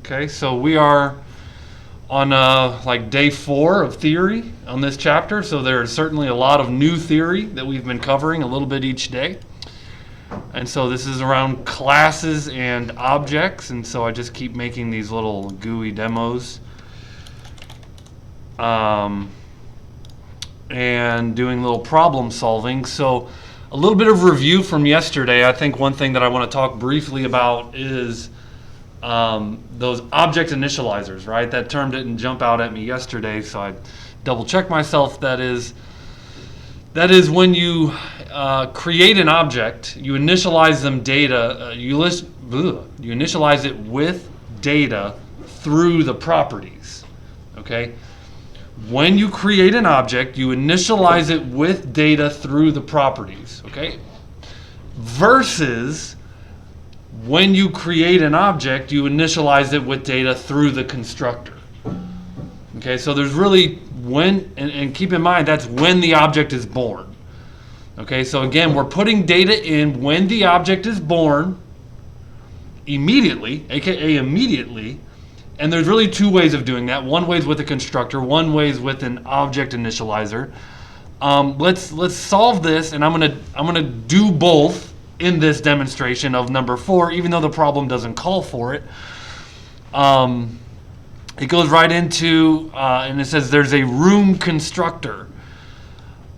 Okay, so we are on like day 4 of theory on this chapter, so there's certainly a lot of new theory that we've been covering a little bit each day. And so this is around classes and objects, and so I just keep making these little GUI demos and doing little problem solving. So a little bit of review from yesterday. I think one thing that I want to talk briefly about is those object initializers, right? That term didn't jump out at me yesterday, so I double checked myself. That is when you create an object, you initialize them data, you initialize it with data through the properties, okay? When you create an object, you initialize it with data through the properties, okay? Versus when you create an object, you initialize it with data through the constructor. Okay, so there's really when, and keep in mind that's when the object is born. Okay, so again, we're putting data in when the object is born, immediately, aka immediately, and there's really 2 ways of doing that. One way is with a constructor, one way is with an object initializer. Let's solve this, and I'm gonna do both in this demonstration of number 4, even though the problem doesn't call for it. It goes right into, and it says there's a room constructor.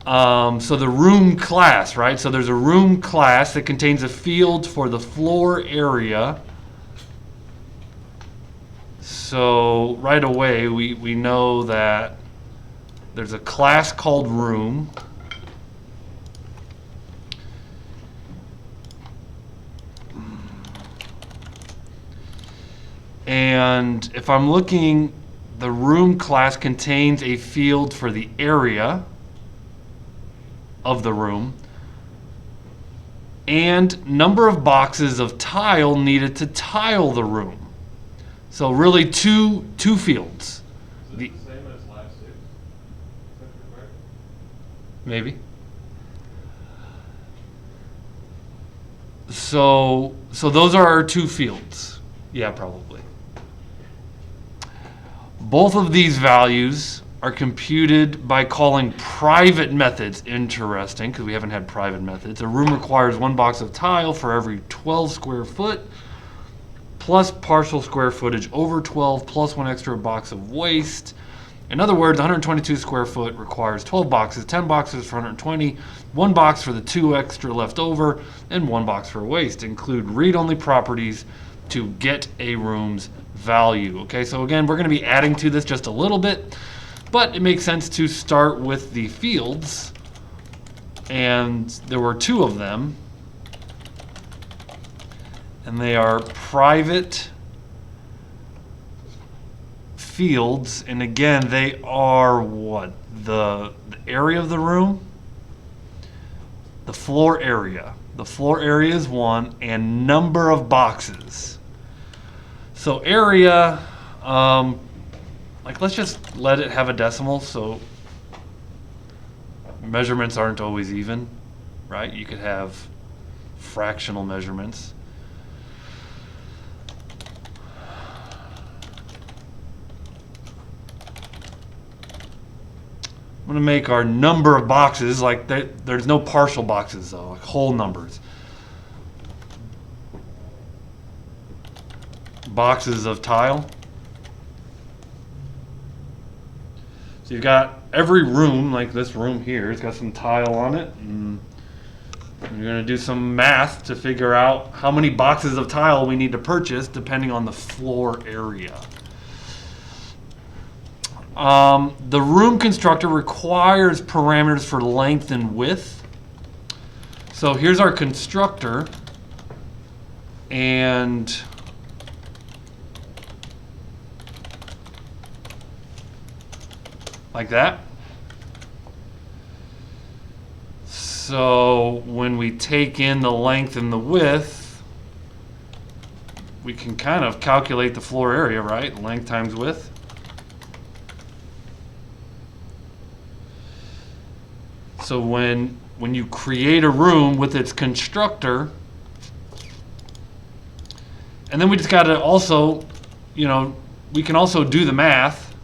So the room class, right? So there's a room class that contains a field for the floor area. So right away we know that there's a class called room. And if I'm looking, the room class contains a field for the area of the room and number of boxes of tile needed to tile the room. So really two fields. Is it the same as lab 6? Is that correct? Maybe. So those are our 2 fields. Yeah, probably. Both of these values are computed by calling private methods. Interesting, because we haven't had private methods. A room requires 1 box of tile for every 12 square foot, plus partial square footage over 12, plus 1 extra box of waste. In other words, 122 square foot requires 12 boxes, 10 boxes for 120, 1 box for the 2 extra left over, and 1 box for waste. Include read-only properties to get a room's value. Okay, so again, we're going to be adding to this just a little bit, but it makes sense to start with the fields, and there were 2 of them, and they are private fields, and again, they are what? The area of the room, the floor area. The floor area is 1, and number of boxes. So area, like let's just let it have a decimal, so measurements aren't always even, right? You could have fractional measurements. I'm going to make our number of boxes, like there's no partial boxes though, like whole numbers. Boxes of tile. So you've got every room, like this room here, it's got some tile on it, and you're going to do some math to figure out how many boxes of tile we need to purchase depending on the floor area. The room constructor requires parameters for length and width. So here's our constructor, and like that. So when we take in the length and the width, we can kind of calculate the floor area, right? Length times width. So when you create a room with its constructor, and then we just got to also, you know, we can also do the math,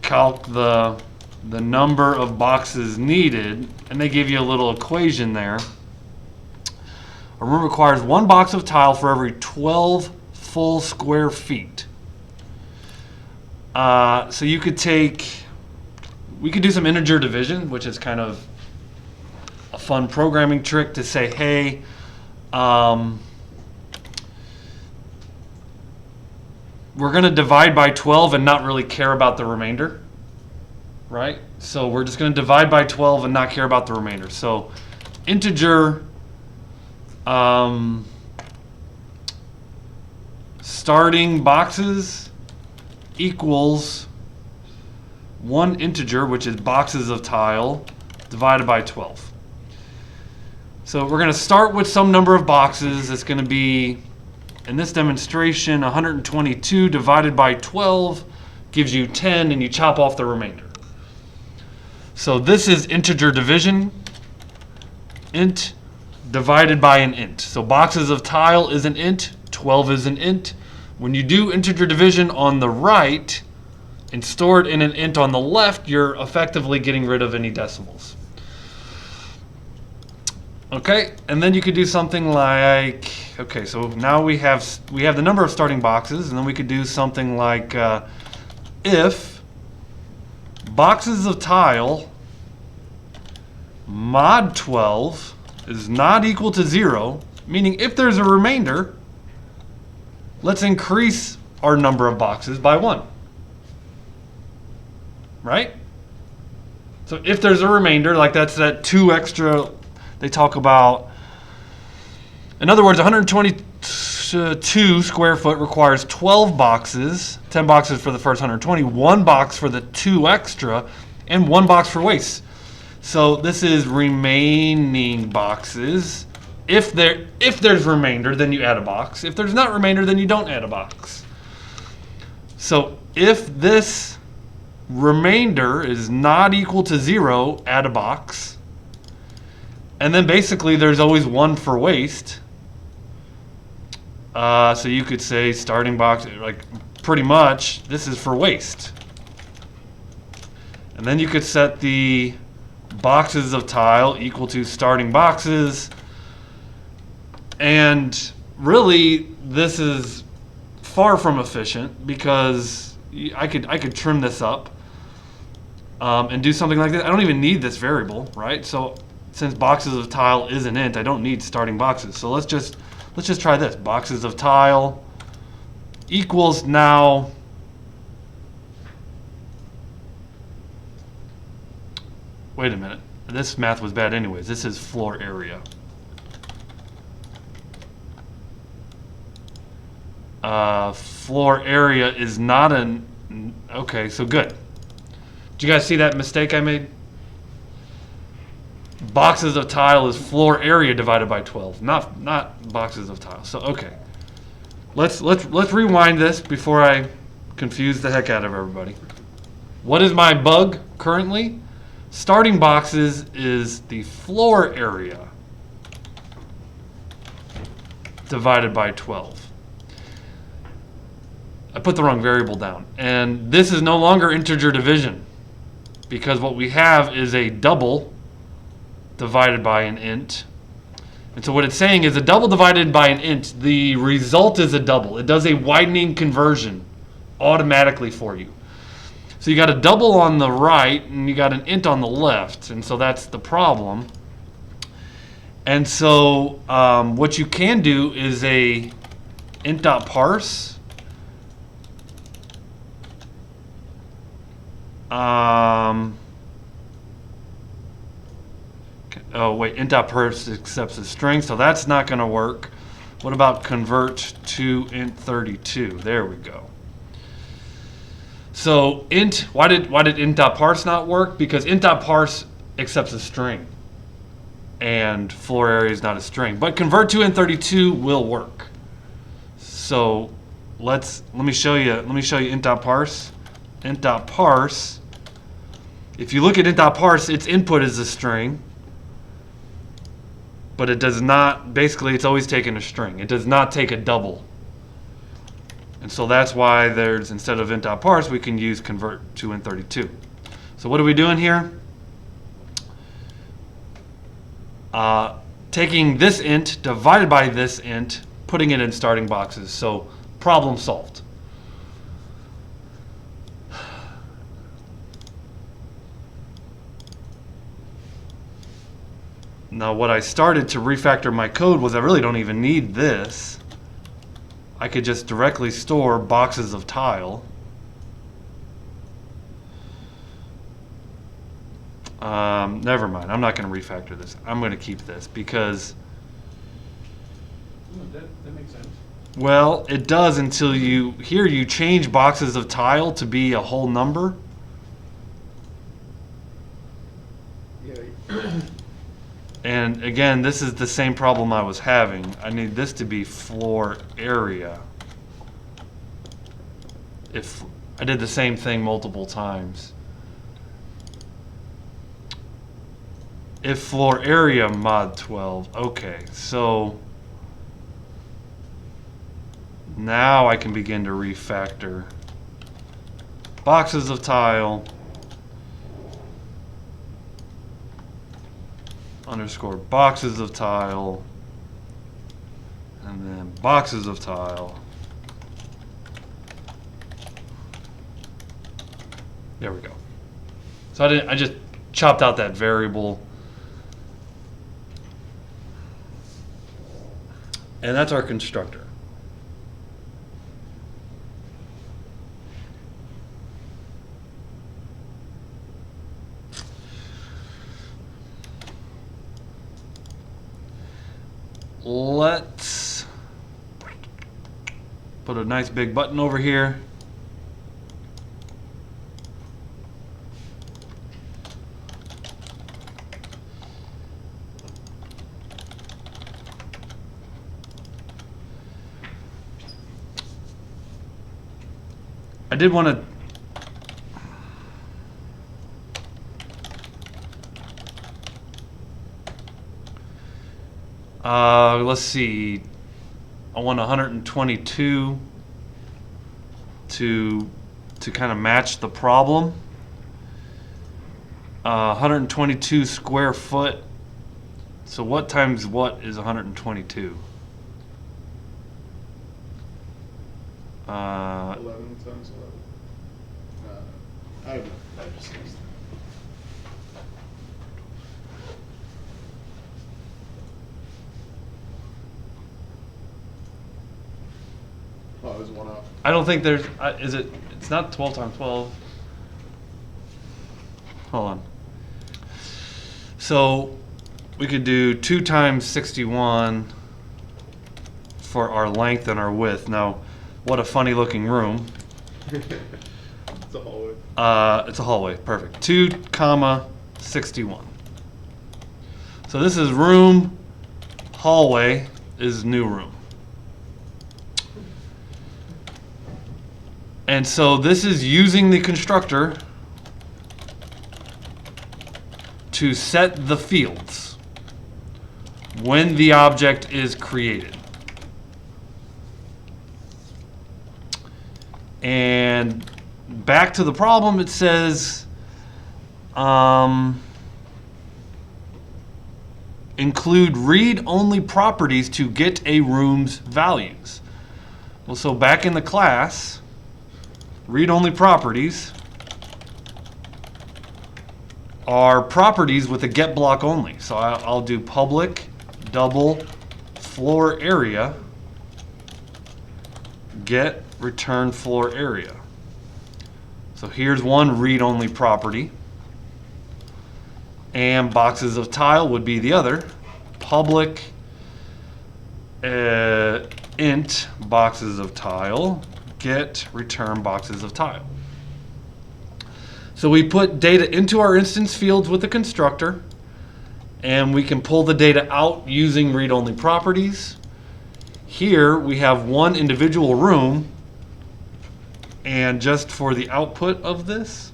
calc the number of boxes needed, and they give you a little equation there. A room requires 1 box of tile for every 12 full square feet. So you could we could do some integer division, which is kind of a fun programming trick to say, hey, we're going to divide by 12 and not really care about the remainder, right? So we're just going to divide by 12 and not care about the remainder. So integer starting boxes equals 1 integer, which is boxes of tile, divided by 12. So we're going to start with some number of boxes. It's going to be, in this demonstration, 122 divided by 12 gives you 10, and you chop off the remainder. So this is integer division, int divided by an int. So boxes of tile is an int, 12 is an int. When you do integer division on the right and store it in an int on the left, you're effectively getting rid of any decimals. Okay, and then you could do something like, okay, so now we have the number of starting boxes, and then we could do something like if boxes of tile mod 12 is not equal to 0, meaning if there's a remainder, let's increase our number of boxes by 1. Right? So if there's a remainder, like that's that 2 extra, they talk about, in other words, 122 square foot requires 12 boxes, 10 boxes for the first 120, 1 box for the 2 extra, and 1 box for waste. So this is remaining boxes. If there's remainder, then you add a box. If there's not remainder, then you don't add a box. So if this remainder is not equal to 0, add a box. And then basically there's always 1 for waste. So you could say starting box, like pretty much this is for waste. And then you could set the boxes of tile equal to starting boxes. And really this is far from efficient, because I could trim this up and do something like this. I don't even need this variable, right? So since boxes of tile is an int, I don't need starting boxes. So let's just try this. Boxes of tile equals now, wait a minute. This math was bad anyways. This is floor area. Floor area is not an, okay, so good. Did you guys see that mistake I made? Boxes of tile is floor area divided by 12, not boxes of tile. So okay, let's rewind this before I confuse the heck out of everybody. What is my bug currently? Starting boxes is the floor area divided by 12. I put the wrong variable down, and this is no longer integer division, because what we have is a double divided by an int. And so what it's saying is a double divided by an int, the result is a double. It does a widening conversion automatically for you. So you got a double on the right and you got an int on the left, and so that's the problem. And so what you can do is a int.parse. Oh wait, int.parse accepts a string, so that's not going to work. What about convert to int32? There we go. So int, why did int.parse not work? Because int.parse accepts a string, and floor area is not a string. But convert to int32 will work. So let me show you int.parse. Int.parse. If you look at int.parse, its input is a string, but it does not, basically it's always taken a string. It does not take a double. And so that's why there's, instead of int.parse, we can use convert to int32. So what are we doing here? Taking this int divided by this int, putting it in starting boxes. So problem solved. Now what I started to refactor my code was I really don't even need this. I could just directly store boxes of tile. Never mind, I'm not going to refactor this. I'm going to keep this because, That makes sense. well, it does until you, here you change boxes of tile to be a whole number. Yeah. And again, this is the same problem I was having. I need this to be floor area. If I did the same thing multiple times. If floor area mod 12, okay, so now I can begin to refactor boxes of tile underscore boxes of tile and then boxes of tile. There we go. So I just chopped out that variable. And that's our constructor. Let's put a nice big button over here. I did want to let's see. I want 122 to kind of match the problem. 122 square foot. So what times what is 122? 11 times 11. I don't know. I just guessed. Oh, there's one off. I don't think there's, is it, it's not 12 times 12. Hold on. So we could do 2 times 61 for our length and our width. Now, what a funny looking room. It's a hallway. It's a hallway, perfect. 2 comma 61. So this is room, hallway is new room. And so this is using the constructor to set the fields when the object is created. And back to the problem, it says include read-only properties to get a room's values. Well, so back in the class, read-only properties are properties with a get block only. So I'll do public double floor area get return floor area. So here's one read-only property, and boxes of tile would be the other. Public int boxes of tile get return boxes of tile. So we put data into our instance fields with the constructor, and we can pull the data out using read-only properties. Here we have one individual room, and just for the output of this,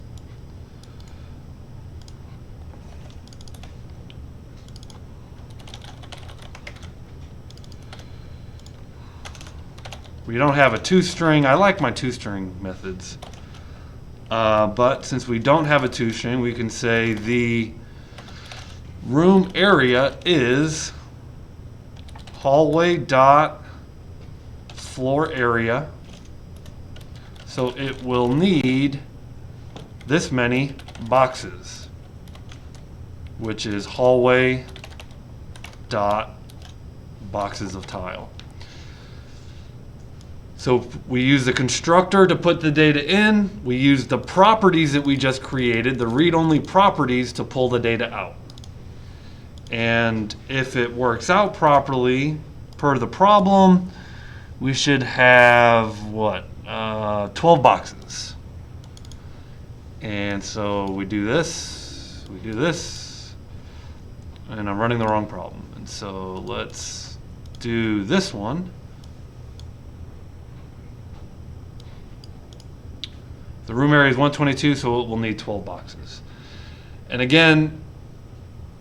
We don't have a two-string. I like my two-string methods. But since we don't have a two-string, we can say the room area is hallway dot floor area. So it will need this many boxes, which is hallway dot boxes of tile. So we use the constructor to put the data in. We use the properties that we just created, the read-only properties, to pull the data out. And if it works out properly, per the problem, we should have, what, 12 boxes. And so we do this, and I'm running the wrong problem. And so let's do this one. The room area is 122, so it will need 12 boxes. And again,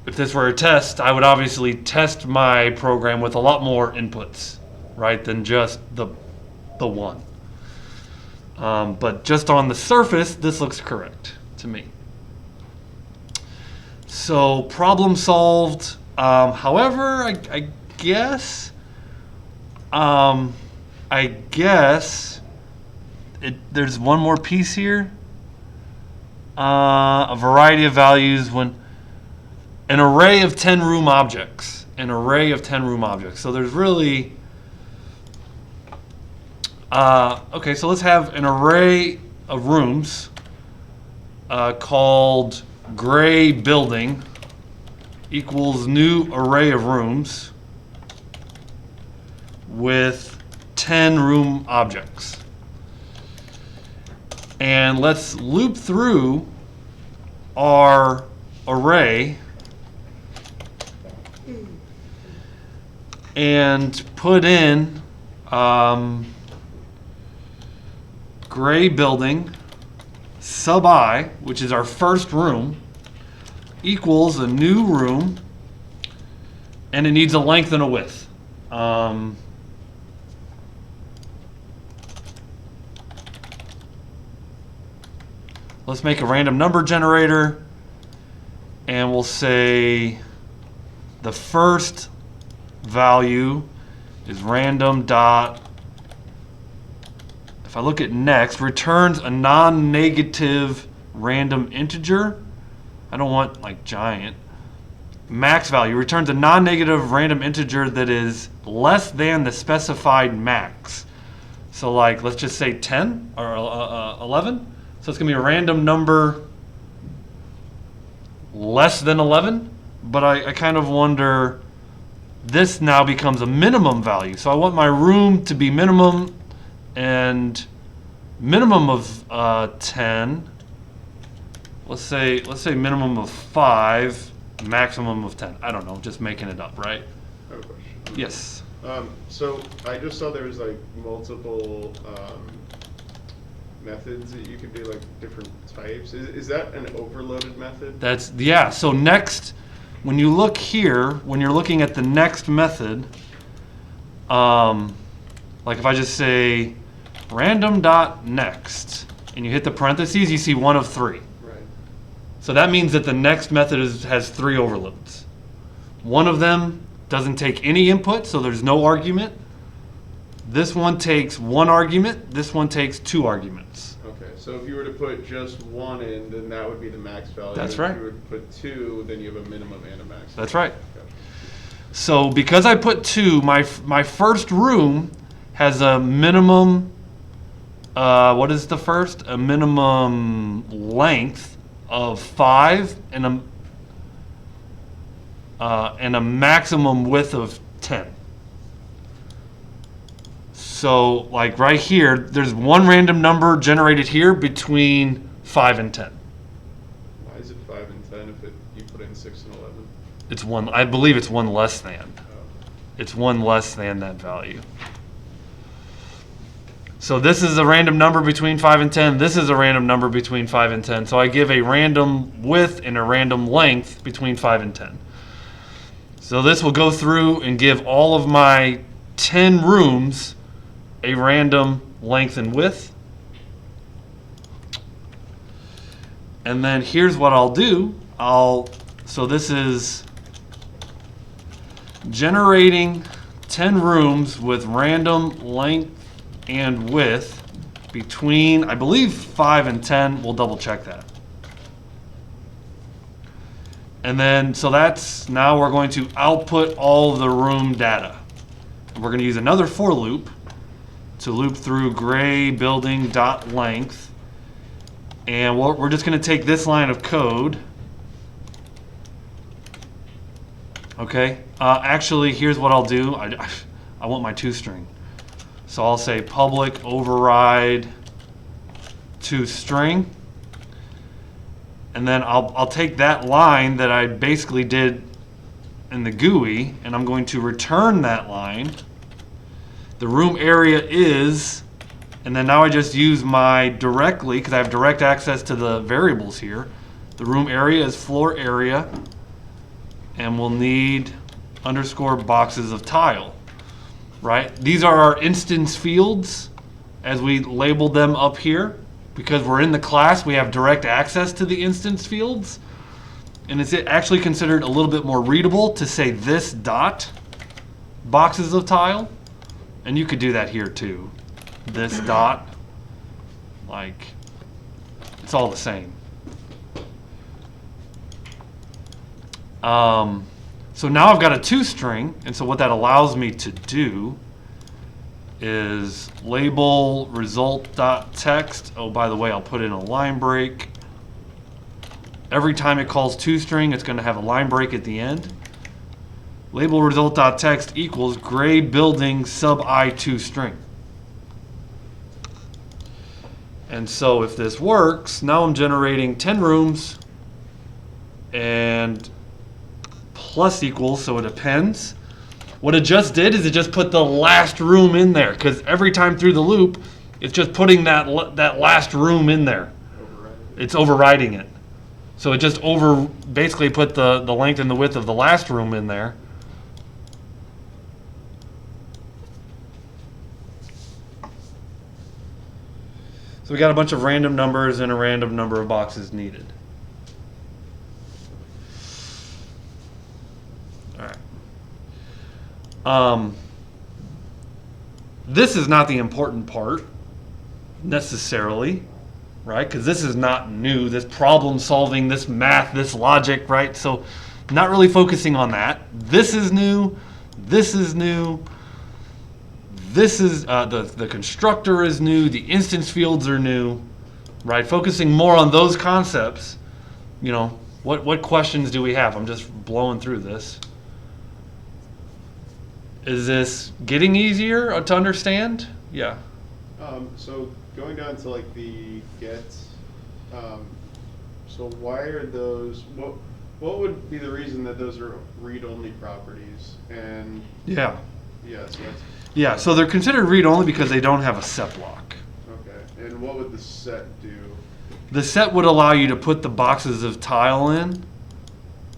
if this were a test, I would obviously test my program with a lot more inputs, right, than just the one. But just on the surface, this looks correct to me. So problem solved. However, I guess there's one more piece here. A variety of values when an array of 10 room objects. So there's really okay, so let's have an array of rooms called gray building equals new array of rooms with 10 room objects. And let's loop through our array and put in gray building sub I, which is our first room, equals a new room, and it needs a length and a width. Let's make a random number generator, and we'll say the first value is random dot, if I look at next, returns a non-negative random integer. I don't want like giant. Max value returns a non-negative random integer that is less than the specified max. So like, let's just say 10 or 11. So it's going to be a random number less than 11, but I kind of wonder, this now becomes a minimum value. So I want my room to be minimum, and minimum of 10. Let's say minimum of 5, maximum of 10. I don't know, just making it up, right? I have a question. Yes. So I just saw there was like multiple methods that you could do, like different types. Is that an overloaded method? That's, yeah, so next, when you look here, when you're looking at the next method, like if I just say random.next, and you hit the parentheses, you see 1 of 3. Right. So that means that the next method has 3 overloads. One of them doesn't take any input, so there's no argument. This one takes 1 argument, this one takes 2 arguments. Okay, so if you were to put just 1 in, then that would be the max value. That's right. If you were to put 2, then you have a minimum and a max. That's right. Gotcha. So because I put 2, my first room has a minimum, what is the first? A minimum length of 5 and a maximum width of 10. So like right here, there's one random number generated here between 5 and 10. Why is it 5 and 10 if you put in 6 and 11? It's 1, I believe it's 1 less than. Oh. It's 1 less than that value. So this is a random number between 5 and 10. This is a random number between 5 and 10. So I give a random width and a random length between 5 and 10. So this will go through and give all of my 10 rooms a random length and width. And then here's what I'll do. So this is generating 10 rooms with random length and width between, I believe, 5 and 10. We'll double check that. And then, so that's, now we're going to output all of the room data. And we're going to use another for loop to loop through gray building dot length. And we're just going to take this line of code. Okay, actually, here's what I'll do. I want my toString. So I'll say public override toString. And then I'll take that line that I basically did in the GUI, and I'm going to return that line. The room area is, and then now I just use my directly, because I have direct access to the variables here. The room area is floor area, and we'll need underscore boxes of tile, right? These are our instance fields as we labeled them up here. Because we're in the class, we have direct access to the instance fields. And it's actually considered a little bit more readable to say this dot boxes of tile. And you could do that here too. This dot, like, it's all the same. So now I've got a toString, and so what that allows me to do is label result.text. Oh, by the way, I'll put in a line break. Every time it calls toString, it's going to have a line break at the end. Label result.text equals gray building sub I toString. And so if this works, now I'm generating 10 rooms and plus equals, so it appends. What it just did is it just put the last room in there, because every time through the loop, it's just putting that last room in there. It's overriding it. So it just basically put the length and the width of the last room in there. So we got a bunch of random numbers and a random number of boxes needed. This is not the important part necessarily, right? Because this is not new, this problem solving, this math, this logic, right? So not really focusing on that. This is new, this is new, this is, the constructor is new, the instance fields are new, right? Focusing more on those concepts, you know, what questions do we have? I'm just blowing through this. Is this getting easier to understand? Yeah. So going down to like the get, so why are those, what would be the reason that those are read-only properties? And yeah. Yes, that's, yeah, so they're considered read-only because they don't have a set block. okay, and what would the set do? The set would allow you to put the boxes of tile in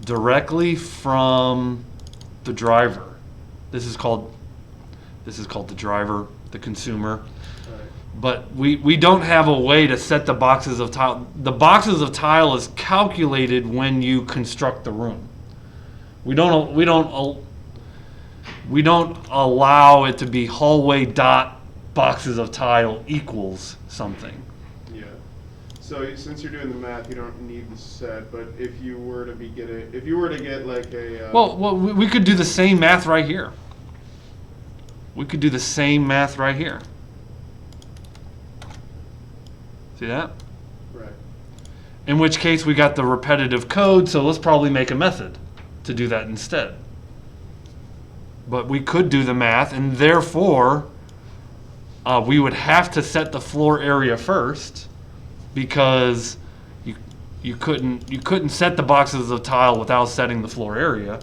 directly from the driver. This is called the driver, the consumer. Right. But we don't have a way to set the boxes of tile. The boxes of tile is calculated when you construct the room. We don't allow it to be hallway dot boxes of tile equals something. Yeah. So since you're doing the math, you don't need the set. But if you were to get like a well, we could do the same math right here. We could do the same math right here. See that? Right. In which case we got the repetitive code, so let's probably make a method to do that instead. But we could do the math, and therefore we would have to set the floor area first, because you couldn't set the boxes of tile without setting the floor area.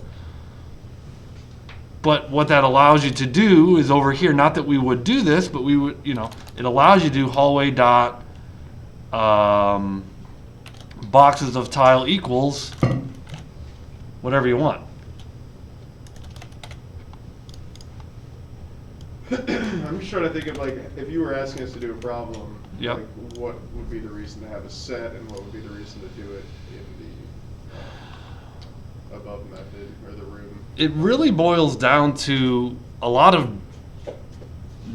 But what that allows you to do is over here, not that we would do this, but we would, you know, it allows you to do hallway dot boxes of tile equals whatever you want. I'm just trying to think of like if you were asking us to do a problem, Yep. like what would be the reason to have a set, and what would be the reason to do it in the above method or the room? It really boils down to a lot of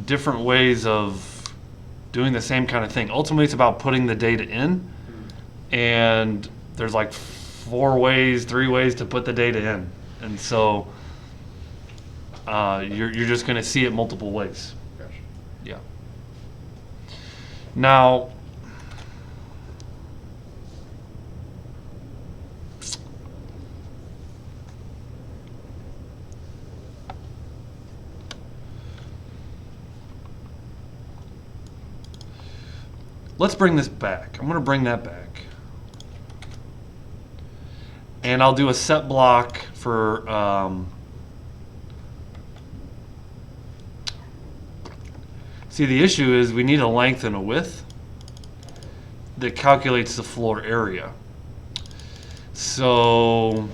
different ways of doing the same kind of thing. Ultimately, it's about putting the data in, and there's like 3 ways to put the data in, and so you're just going to see it multiple ways. Gotcha. Yeah. Now, let's bring this back. I'm going to bring that back. And I'll do a set block for see, the issue is we need a length and a width that calculates the floor area. So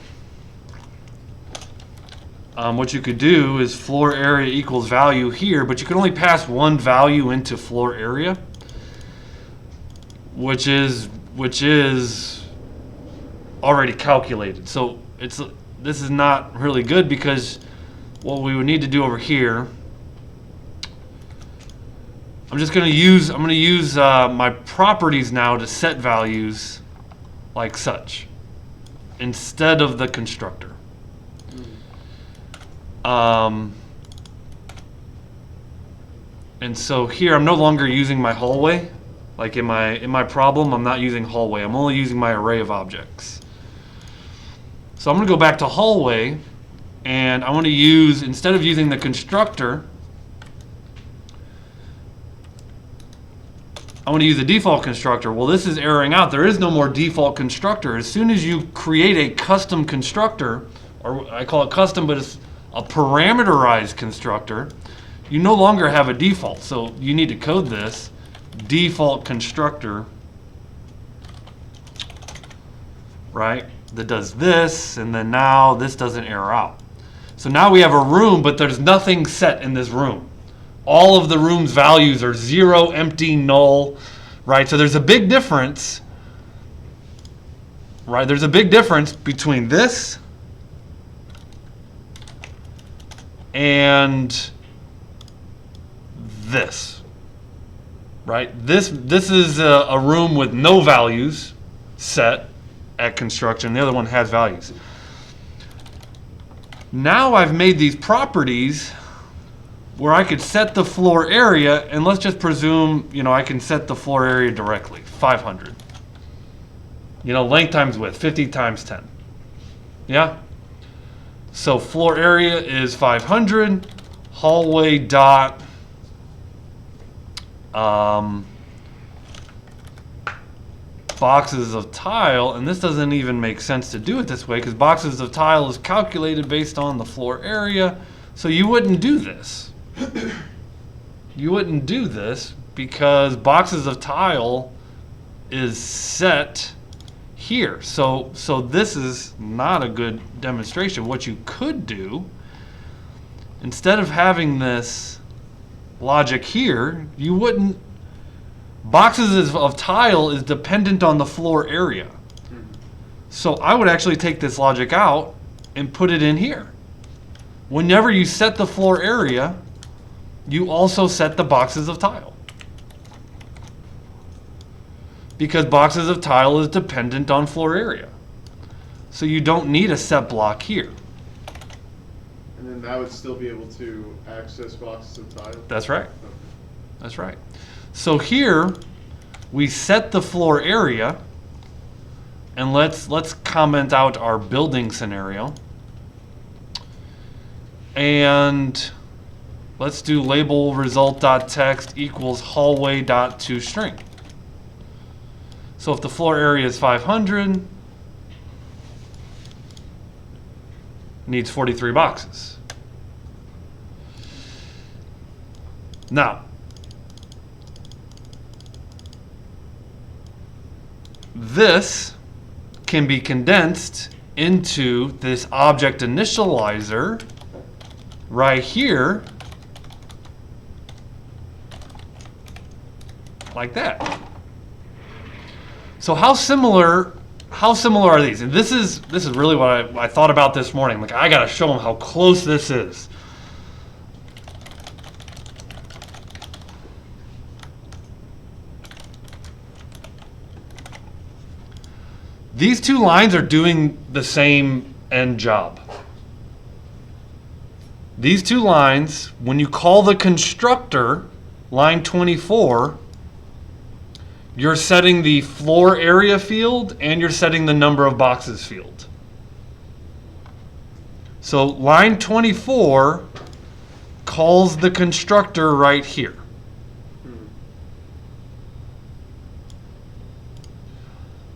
what you could do is floor area equals value here, but you can only pass one value into floor area, which is already calculated. So this is not really good, because what we would need to do over here, I'm going to use my properties now to set values like such instead of the constructor. And so here I'm no longer using my hallway. Like in my problem, I'm not using hallway. I'm only using my array of objects. So I'm going to go back to hallway, and I want to use, instead of using the constructor, I want to use the default constructor. Well, this is erroring out. There is no more default constructor. As soon as you create a custom constructor, or I call it custom, but it's a parameterized constructor, you no longer have a default. So you need to code this default constructor, right, that does this, and then now this doesn't error out. So now we have a room, but there's nothing set in this room. All of the room's values are 0, empty, null, right? So there's a big difference, right? There's a big difference between this and this, right? This is a room with no values set at construction. The other one has values. Now I've made these properties where I could set the floor area, and let's just presume, I can set the floor area directly, 500. Length times width, 50 times 10. Yeah? So floor area is 500, hallway dot boxes of tile, and this doesn't even make sense to do it this way, because boxes of tile is calculated based on the floor area. So you wouldn't do this. You wouldn't do this because boxes of tile is set here. So this is not a good demonstration. What you could do, instead of having this logic here, you wouldn't. Boxes of tile is dependent on the floor area. So I would actually take this logic out and put it in here. Whenever you set the floor area, you also set the boxes of tile. Because boxes of tile is dependent on floor area. So you don't need a set block here. And then that would still be able to access boxes of tile? That's right. That's right. So here we set the floor area, and let's comment out our building scenario. And let's do label result.text equals hallway.toString. So if the floor area is 500, needs 43 boxes. Now, this can be condensed into this object initializer right here like that. So how similar are these? And this is really what I thought about this morning. Like, I got to show them how close this is. These two lines are doing the same end job. These two lines, when you call the constructor, line 24, you're setting the floor area field and you're setting the number of boxes field. So line 24 calls the constructor right here.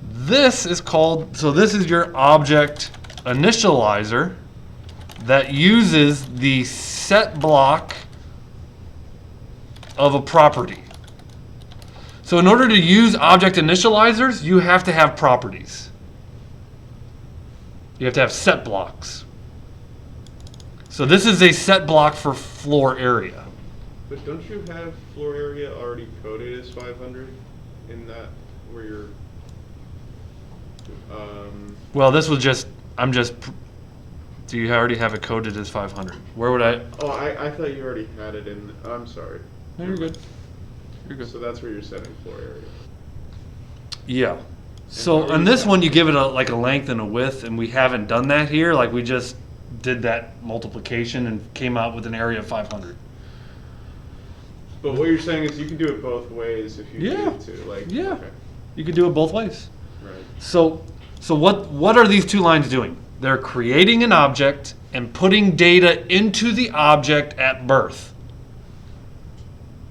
This is called, so this is your object initializer that uses the set block of a property. So in order to use object initializers, you have to have properties. You have to have set blocks. So this is a set block for floor area. But don't you have floor area already coded as 500 in that where you're well, this was just, do you already have it coded as 500? Where would I? Oh, I thought you already had it in, I'm sorry. No, you're good. You're good. So that's where you're setting floor area. Yeah. So on this one, you give it a length and a width, and we haven't done that here. Like, we just did that multiplication and came out with an area of 500. But what you're saying is you can do it both ways if you need to. Like, yeah. Okay. You can do it both ways. Right. So what are these two lines doing? They're creating an object and putting data into the object at birth.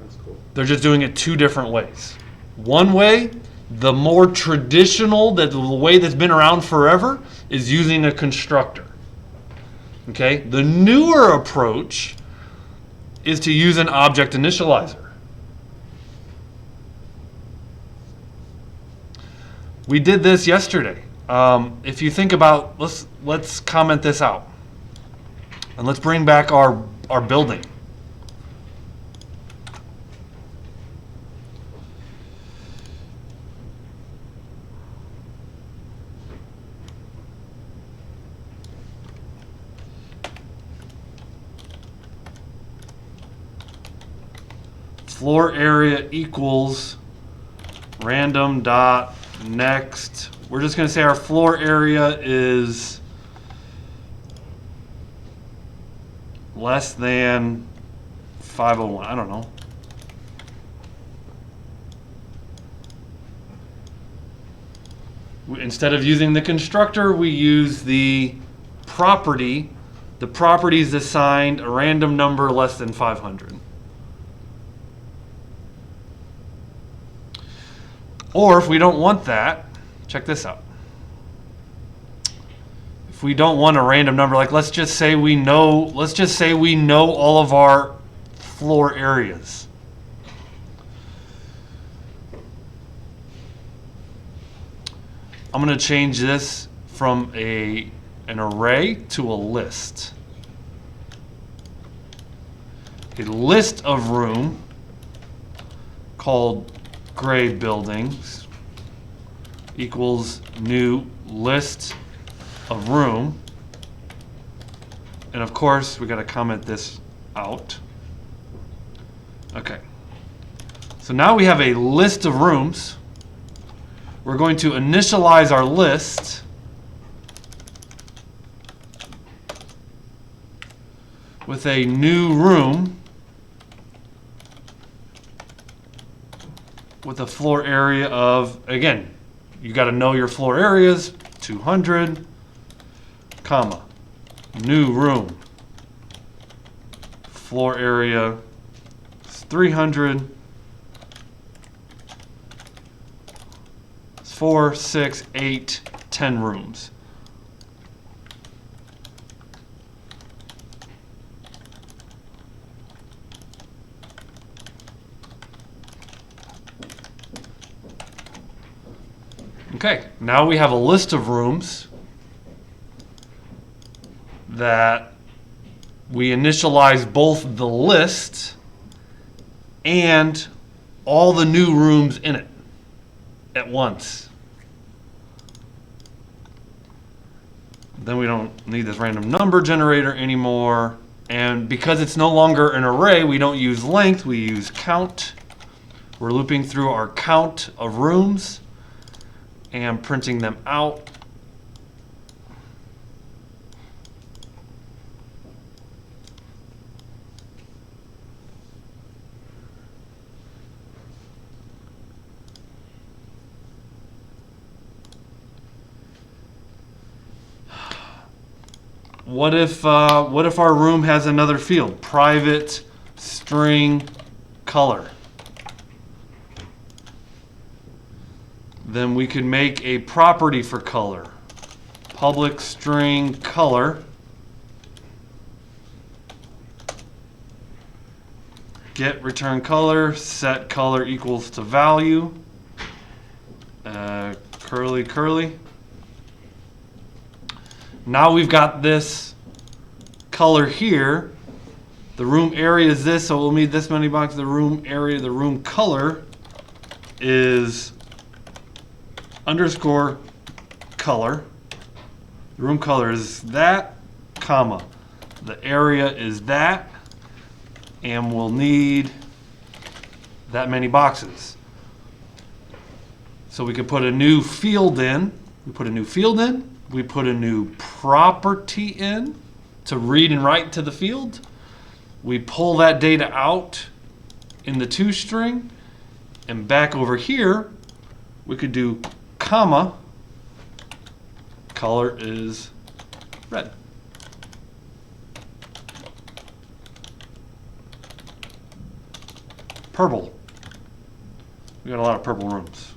That's cool. They're just doing it two different ways. One way, the more traditional, the way that's been around forever, is using a constructor. Okay? The newer approach is to use an object initializer. We did this yesterday. If you think about, let's comment this out, and let's bring back our building. Floor area equals random dot next. We're just going to say our floor area is less than 501. I don't know. Instead of using the constructor, we use the property. The property is assigned a random number less than 500. Or if we don't want that, check this out. If we don't want a random number, like let's just say we know all of our floor areas. I'm going to change this from an array to a list. A list of room called gray buildings equals new list of room. And of course, we got to comment this out. Okay. So now we have a list of rooms. We're going to initialize our list with a new room with a floor area of, again, you got to know your floor areas, 200, comma, new room, floor area is 300, 4, 6, 8, 10 rooms. Okay, now we have a list of rooms that we initialize both the list and all the new rooms in it at once. Then we don't need this random number generator anymore. And because it's no longer an array, we don't use length, we use count. We're looping through our count of rooms and printing them out. What if our room has another field? Private string color. Then we could make a property for color. Public string color. Get return color, set color equals to value. Curly, curly. Now we've got this color here. The room area is this, so we'll need this many boxes. The room area, the room color is underscore color. The room color is that, comma. The area is that, and we'll need that many boxes. So we could put a new field in. We put a new field in. We put a new property in to read and write to the field. We pull that data out in the toString, and back over here, we could do comma, color is red. Purple. We got a lot of purple rooms.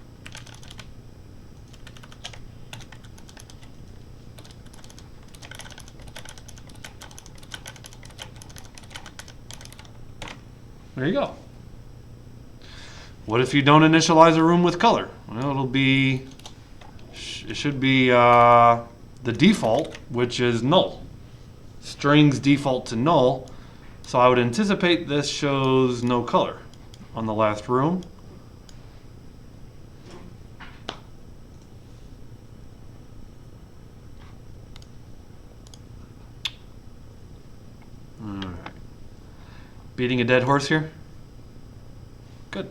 There you go. What if you don't initialize a room with color? Well, it should be the default, which is null. Strings default to null. So I would anticipate this shows no color on the last room. Beating a dead horse here? Good.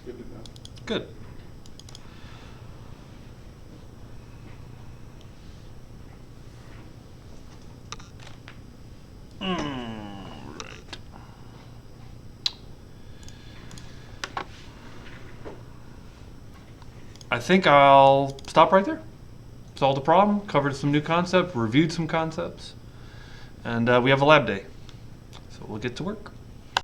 Good to know. Good. Right. I think I'll stop right there. Solved the problem, covered some new concepts, reviewed some concepts, and we have a lab day. So we'll get to work.